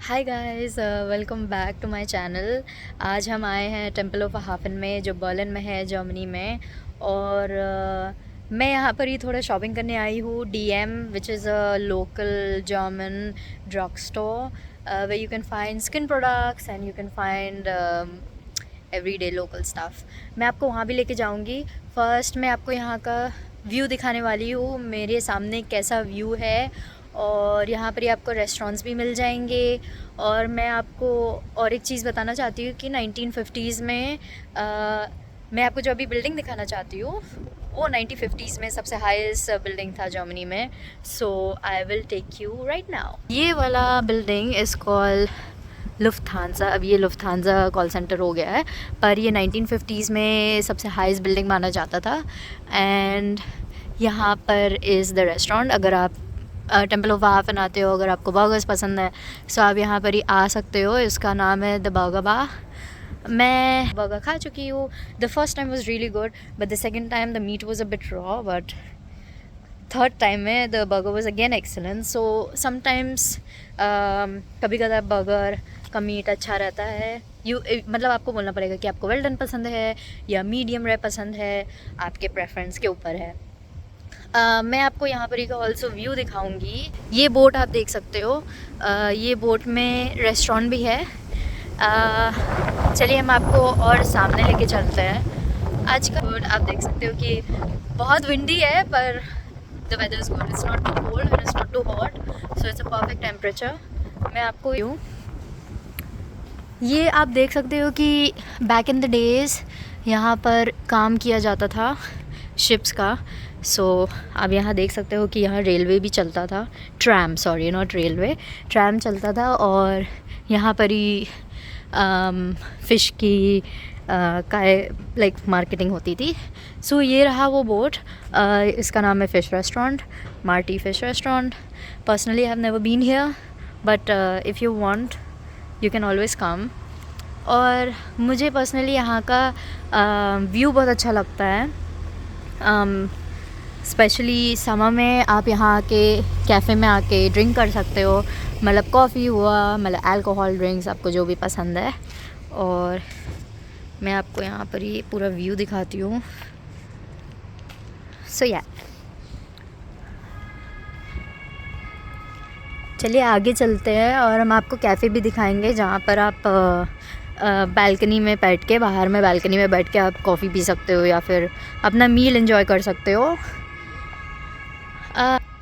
Hi guys, welcome back to my channel. आज हम आए हैं टेम्पल ऑफ हाफन में, जो बर्लिन में है, जर्मनी में। और मैं यहाँ पर ही थोड़ा शॉपिंग करने आई हूँ। DM, which is a local German drug store way you can find skin products and you can find everyday local stuff. मैं आपको वहाँ भी लेके जाऊँगी। फ़र्स्ट मैं आपको यहाँ का व्यू दिखाने वाली हूँ, मेरे सामने कैसा व्यू है। और यहाँ पर ही आपको रेस्टोरेंट्स भी मिल जाएंगे। और मैं आपको और एक चीज़ बताना चाहती हूँ कि 1950s में मैं आपको जो अभी बिल्डिंग दिखाना चाहती हूँ वो 1950s में सबसे हाईएस्ट बिल्डिंग था जर्मनी में। So I will take you right now. ये वाला बिल्डिंग इज़ कॉल्ड लुफ्थांसा। अब ये लुफ्थांसा कॉल सेंटर हो गया है, पर ये 1950s में सबसे हाईएस्ट बिल्डिंग माना जाता था। एंड यहाँ पर इज़ द रेस्टोरेंट। अगर आप टेम्पल ऑफ हाफन आते हो, अगर आपको बर्गर्स पसंद है, सो आप यहाँ पर ही आ सकते हो। इसका नाम है द बर्गर बार। मैं बर्गर खा चुकी हूँ। The first time was really good, but the second time the meat was a bit raw, but third time में the burger was again excellent. So sometimes कभी कभी बर्गर का मीट अच्छा रहता है। मतलब आपको बोलना पड़ेगा कि आपको वेल डन पसंद है या मीडियम रेयर पसंद है, आपके प्रेफरेंस के ऊपर है। मैं आपको यहाँ पर एक ऑल्सो व्यू दिखाऊंगी। ये बोट आप देख सकते हो। ये बोट में रेस्टोरेंट भी है। चलिए हम आपको और सामने लेके चलते हैं। आज का बोट आप देख सकते हो कि बहुत विंडी है, पर the weather is good. It's not too cold and it's not too hot, so it's a perfect temperature. मैं आपको यूँ ये आप देख सकते हो कि बैक इन द डेज़ यहाँ पर काम किया जाता था शिप्स का। सो आप यहाँ देख सकते हो कि यहाँ रेलवे भी चलता था। Tram, sorry, not railway, tram चलता था। और यहाँ पर ही फ़िश की लाइक मार्केटिंग होती थी। सो ये रहा वो बोट। इसका नाम है fish restaurant, Marty fish restaurant. Personally I have never been here, but if you want you can always come. और मुझे पर्सनली यहाँ का व्यू बहुत अच्छा लगता है। स्पेशली समर में आप यहाँ के कैफ़े में आके ड्रिंक कर सकते हो, मतलब कॉफ़ी हुआ, मतलब अल्कोहल ड्रिंक्स, आपको जो भी पसंद है। और मैं आपको यहाँ पर ये पूरा व्यू दिखाती हूँ। सो या चलिए आगे चलते हैं और हम आपको कैफ़े भी दिखाएंगे, जहाँ पर आप बालकनी में बैठ के, बाहर में बालकनी में बैठ के आप कॉफ़ी पी सकते हो या फिर अपना मील एंजॉय कर सकते हो।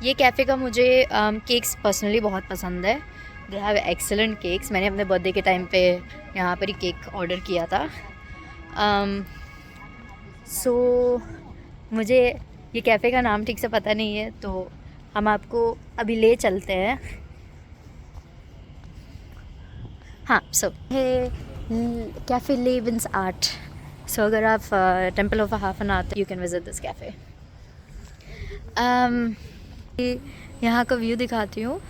ये कैफ़े का मुझे केक्स पर्सनली बहुत पसंद है। They have excellent cakes. मैंने अपने बर्थडे के टाइम पे यहाँ पर ही केक ऑर्डर किया था। सो मुझे ये कैफ़े का नाम ठीक से पता नहीं है, तो हम आपको अभी ले चलते हैं। हाँ, सो ये कैफ़े लेविंस आर्ट। सो अगर आप टेम्पल ऑफ हाफन आते you can visit this cafe. यहाँ का व्यू दिखाती हूँ।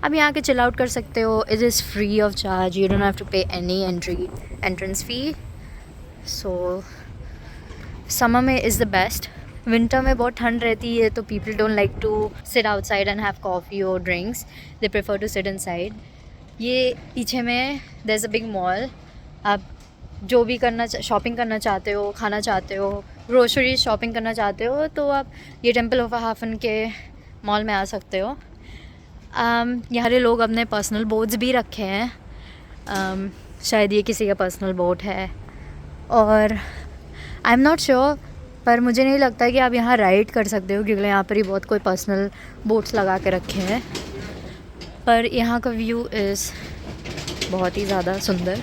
अब यहाँ के चिल आउट कर सकते हो। It is free of charge, you don't have to pay any entrance fee. So summer में इज़ द बेस्ट। विंटर में बहुत ठंड रहती है, तो people don't like to sit outside and have coffee और drinks, they prefer to sit inside. ये पीछे में there is a big mall. आप जो भी शॉपिंग करना चाहते हो, खाना चाहते हो, ग्रोसरी शॉपिंग करना चाहते हो, तो आप ये टेम्पल ऑफ हाफन के मॉल में आ सकते हो। यहाँ के लोग अपने पर्सनल बोट्स भी रखे हैं। शायद ये किसी का पर्सनल बोट है, और आई एम नॉट श्योर, पर मुझे नहीं लगता कि आप यहाँ राइड कर सकते हो, क्योंकि यहाँ पर ही बहुत कोई पर्सनल बोट्स लगा के रखे हैं। पर यहाँ का व्यू इज़ बहुत ही ज़्यादा सुंदर।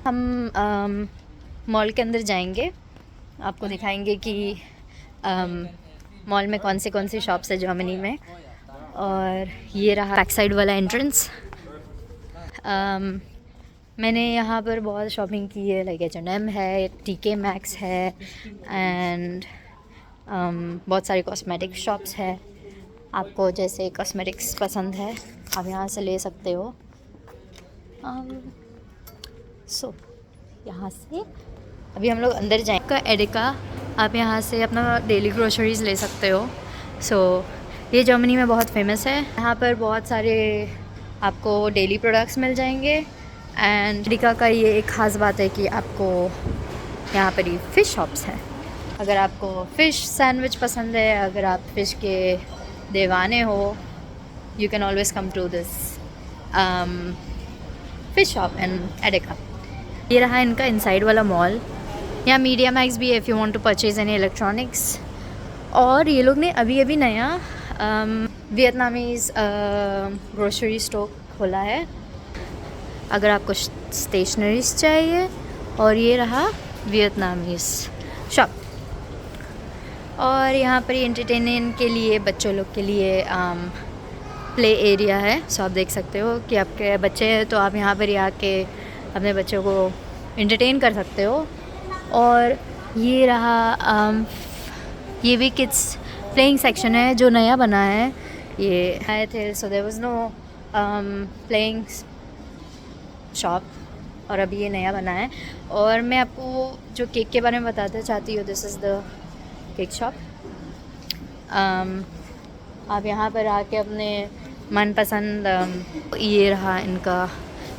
हम मॉल के अंदर जाएंगे, आपको दिखाएंगे कि मॉल में कौन सी शॉप्स है जर्मनी में। और ये रहा बैक साइड वाला एंट्रेंस। मैंने यहाँ पर बहुत शॉपिंग की है, लाइक H&M है, TK Maxx है, एंड बहुत सारी कॉस्मेटिक शॉप्स है। आपको जैसे कॉस्मेटिक्स पसंद है आप यहाँ से ले सकते हो। सो यहाँ से अभी हम लोग अंदर जाएंगे। एडिका आप यहाँ से अपना डेली ग्रोसरीज ले सकते हो। ये जर्मनी में बहुत फेमस है। यहाँ पर बहुत सारे आपको डेली प्रोडक्ट्स मिल जाएंगे। एंड अमेरिका का ये एक ख़ास बात है कि आपको यहाँ पर ही फ़िश शॉप्स हैं। अगर आपको फ़िश सैंडविच पसंद है, अगर आप फ़िश के दीवाने हो, you can always come to this fish shop in Edeka. ये रहा इनका इनसाइड वाला मॉल। यहाँ मीडिया मैक्स भी है if you want to purchase any electronics. और ये लोग ने अभी अभी नया वियतनामीज़ ग्रोसरी स्टोर खोला है अगर आपको स्टेशनरीज चाहिए। और ये रहा वियतनामीज़ शॉप। और यहाँ पर एंटरटेनमेंट के लिए बच्चों लोग के लिए प्ले एरिया है। सो आप देख सकते हो कि आपके बच्चे हैं तो आप यहाँ पर ही आके अपने बच्चों को एंटरटेन कर सकते हो। और ये रहा ये भी किड्स प्लेइंग सेक्शन है जो नया बना है। ये आए थे so there was no playing shop और अभी ये नया बना है। और मैं आपको जो केक के बारे में बताना चाहती हूँ, this is the cake shop. आप यहाँ पर आके अपने मनपसंद ये रहा इनका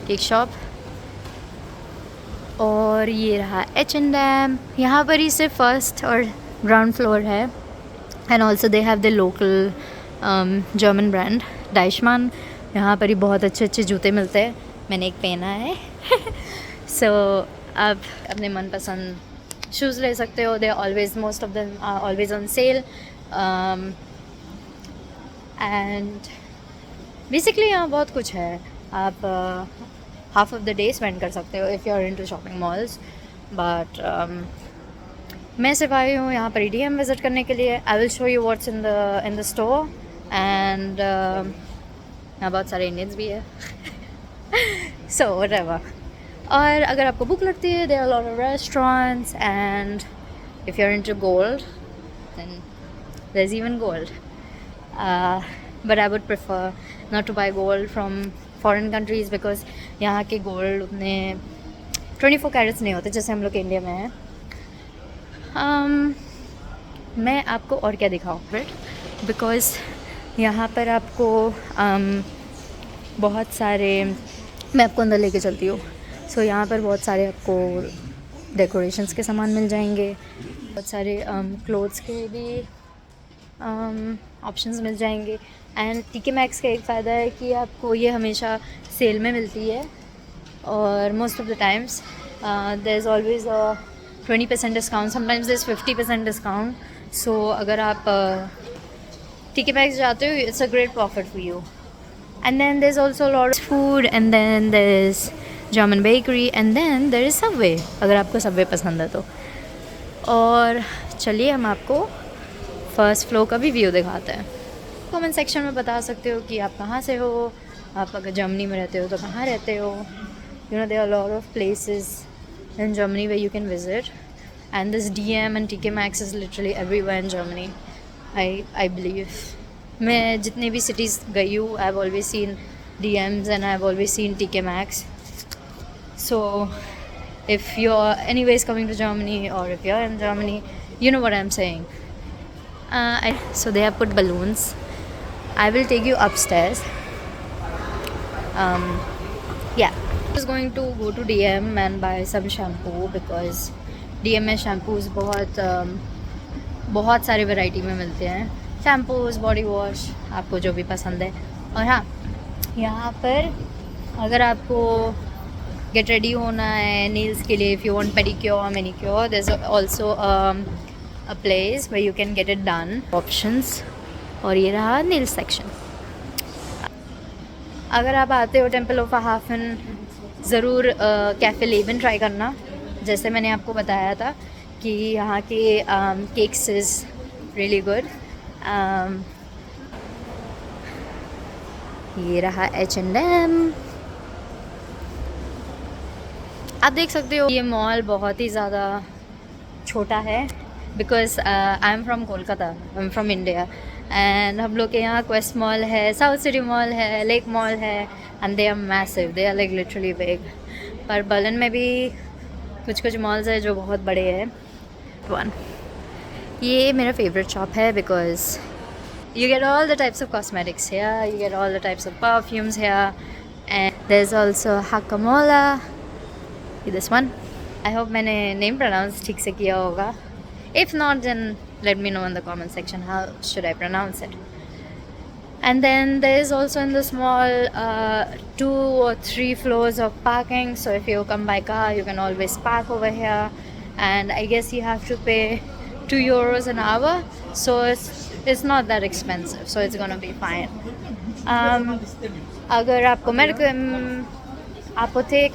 केक शॉप। और ये रहा H&M। यहाँ पर ही सिर्फ फर्स्ट और ग्राउंड फ्लोर है। And also they have the local German brand Deichmann. यहाँ पर ही बहुत अच्छे अच्छे जूते मिलते हैं। मैंने एक पहना है सो आप अपने मनपसंद शूज़ ले सकते हो। They always most of them are always on sale. And basically यहाँ बहुत कुछ है। आप half of the day spend कर सकते हो if you are into shopping malls. But मैं सिर्फ आई हूँ यहाँ पर EDM विज़िट करने के लिए। I will show you what's in the store. And यहाँ बहुत सारे इंडियंस भी है सो व्हाटएवर। और अगर आपको भूख लगती है, there are lot of restaurants. And if you are into gold then there is even gold. But I would prefer not to buy gold from foreign countries because यहाँ के गोल्ड उतने 24 crates नहीं होते जैसे हम लोग इंडिया में हैं। मैं आपको और क्या दिखाऊँ बिकॉज़ यहाँ पर आपको बहुत सारे, मैं आपको अंदर लेके चलती हूँ। सो यहाँ पर बहुत सारे आपको डेकोरेशंस के सामान मिल जाएंगे। बहुत सारे क्लोथ्स के भी ऑप्शंस मिल जाएंगे। एंड TK Maxx का एक फ़ायदा है कि आपको ये हमेशा सेल में मिलती है। और most of the times there is always 20% discount, sometimes there is 50% discount. सो अगर आप TK Maxx जाते हो, it's a great profit for you. And then there is also lot of food. And then there is German bakery. And then there is Subway, अगर आपको Subway पसंद है तो। और चलिए हम आपको फर्स्ट फ्लोर का भी व्यू दिखाते हैं। कमेंट सेक्शन में बता सकते हो कि आप कहाँ से हो। आप अगर जर्मनी में रहते हो तो कहाँ रहते हो। You know there are lot of places in Germany where you can visit, and this DM and TK Maxx is literally everywhere in Germany. I believe मैं जितने भी cities गई हूँ, I've always seen DMs and I've always seen TK Maxx. So if you're anyways coming to Germany or if you're in Germany, you know what I'm saying. So they have put balloons. I will take you upstairs. Yeah. I was going to go to DM and buy some shampoo because DM में shampoos बहुत सारे variety में मिलते हैं। Shampoos, body wash, आपको जो भी पसंद है। और हाँ, यहाँ पर अगर आपको गेट रेडी होना है नील्स के लिए, if you want pedicure manicure, there is also a place where you can get it done options. और ये रहा नील सेक्शन। अगर आप आते हो टेम्पल ऑफ हाफन, ज़रूर कैफ़े लेबन ट्राई करना। जैसे मैंने आपको बताया था कि यहाँ के केक्स इज़ रियली गुड। ये रहा H&M। आप देख सकते हो ये मॉल बहुत ही ज़्यादा छोटा है because I am from Kolkata, I am from India. And हम लोग के यहाँ क्वेस्ट मॉल है, साउथ सिटी मॉल है, लेक मॉल है, and they are massive, they are like literally big. पर बर्लिन में भी कुछ कुछ मॉल्स है जो बहुत बड़े हैं। वन ये मेरा फेवरेट शॉप है because you get all the types of cosmetics here, you get all the types of perfumes here, and there's also Hakamola, this one. I hope मैंने name pronounce ठीक से किया होगा. If not, then let me know in the comment section how should I pronounce it. And then there's also in this mall 2 or 3 floors of parking, so if you come by car you can always park over here, and I guess you have to pay €2 an hour, so it's not that expensive, so it's gonna be fine. अगर आपको apothek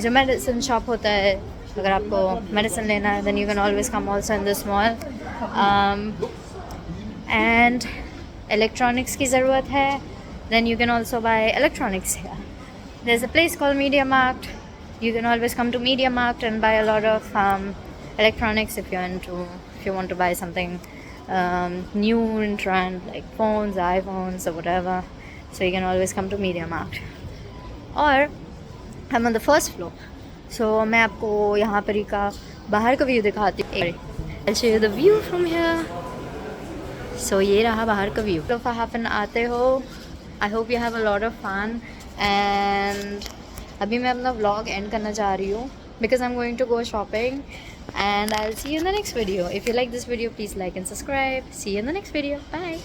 जो medicine shop होता है, अगर आपको medicine लेना है then you can always come also in this mall. And electronics की ज़रूरत है then you can also buy electronics here. There's a place called Media Markt. You can always come to Media Markt and buy a lot of electronics if you want to buy something new in trend like phones, iPhones or whatever. So you can always come to Media Markt. और I'm on the first floor. So मैं आपको यहाँ पर ही का बाहर का view दिखाती हूँ. I'll show you the view from here. So ये रहा बाहर का व्यू. तो Hafen आते हो. I hope you have a lot of fun. And अभी मैं अपना vlog end करना चाह रही हूँ because I'm going to go shopping. And I'll see you in the next video. If you like this video, please like and subscribe. See you in the next video. Bye.